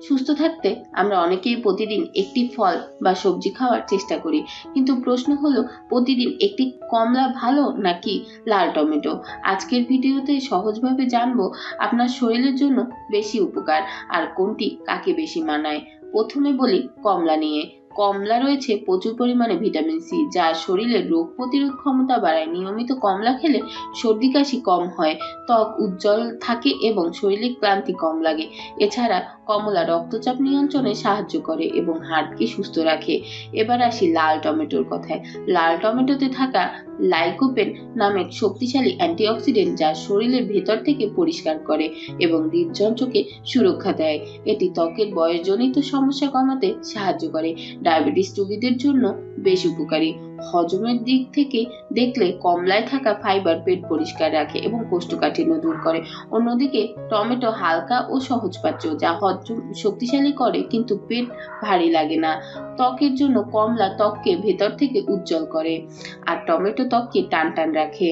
সুস্থ থাকতে আমরা অনেকেই প্রতিদিন একটি ফল বা সবজি খাওয়ার চেষ্টা করি, কিন্তু প্রশ্ন হলো প্রতিদিন একটি কমলা ভালো নাকি লাল টমেটো। আজকের ভিডিওতে সহজভাবে জানবো আপনার শরীরের জন্য বেশি উপকার আর কোনটি কাকে বেশি মানায়। প্রথমে বলি কমলা নিয়ে। কমলা রয়েছে প্রচুর পরিমাণে ভিটামিন সি, যা শরীরের রোগ প্রতিরোধ ক্ষমতা বাড়ায়। নিয়মিত কমলা খেলে সর্দি কাশি কম হয়, ত্বক উজ্জ্বল থাকে এবং শরীরে ক্লান্তি কম লাগে। এছাড়া কমলা রক্তচাপ নিয়ন্ত্রণে সাহায্য করে এবং হার্টকে সুস্থ রাখে। এবার আসি লাল টমেটোর কথায়। লাল টমেটোতে থাকা লাইকোপেন নামের শক্তিশালী অ্যান্টিঅক্সিডেন্ট, যা শরীরের ভেতর থেকে পরিষ্কার করে এবং হৃদযন্ত্রকে সুরক্ষা দেয়। এটি ত্বকের বয়সজনিত সমস্যা কমাতে সাহায্য করে। ডায়াবেটিস রোগীদের জন্য বেশ উপকারী। হজমের দিক থেকে দেখলে কমলায় থাকা ফাইবার পেট পরিষ্কার রাখে এবং কোষ্ঠকাঠিন্য দূর করে। অন্যদিকে টমেটো হালকা ও সহজপাচ্য, যা হজম শক্তিশালী করে কিন্তু পেট ভারী লাগে না। ত্বকের জন্য কমলা ত্বককে ভেতর থেকে উজ্জ্বল করে, আর টমেটো ত্বককে টান টান রাখে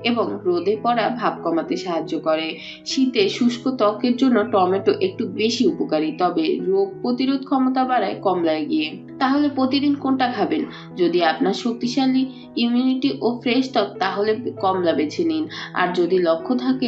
এবং রোদে পড়া ভাব কমাতে সাহায্য করে। শীতে শুষ্ক ত্বকের জন্য টমেটো একটু বেশি উপকারী, তবে রোগ প্রতিরোধ ক্ষমতা বাড়ায় কমলায় গিয়ে। তাহলে প্রতিদিন কোনটা খাবেন? যদি আপনার শক্তিশালী ইমিউনিটি ও ফ্রেশ ত্বক, তাহলে কমলা বেছে নিন। আর যদি লক্ষ্য থাকে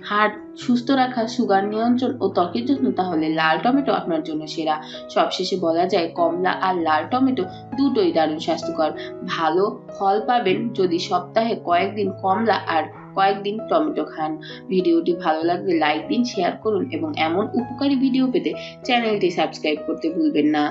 হার্ট সুস্থ রাখা, সুগার নিয়ন্ত্রণ ও ত্বকের যত্ন, তাহলে লাল টমেটো আপনার জন্য সেরা। সবশেষে বলা যায়, কমলা আর লাল টমেটো দুটোই দারুণ স্বাস্থ্যকর। ভালো ফল পাবেন যদি সপ্তাহে কয়েকদিন কমলা আর কয়েকদিন টমেটো খান। ভিডিওটি ভালো লাগলে লাইক দিন, শেয়ার করুন এবং এমন উপকারী ভিডিও পেতে চ্যানেলটি সাবস্ক্রাইব করতে ভুলবেন না।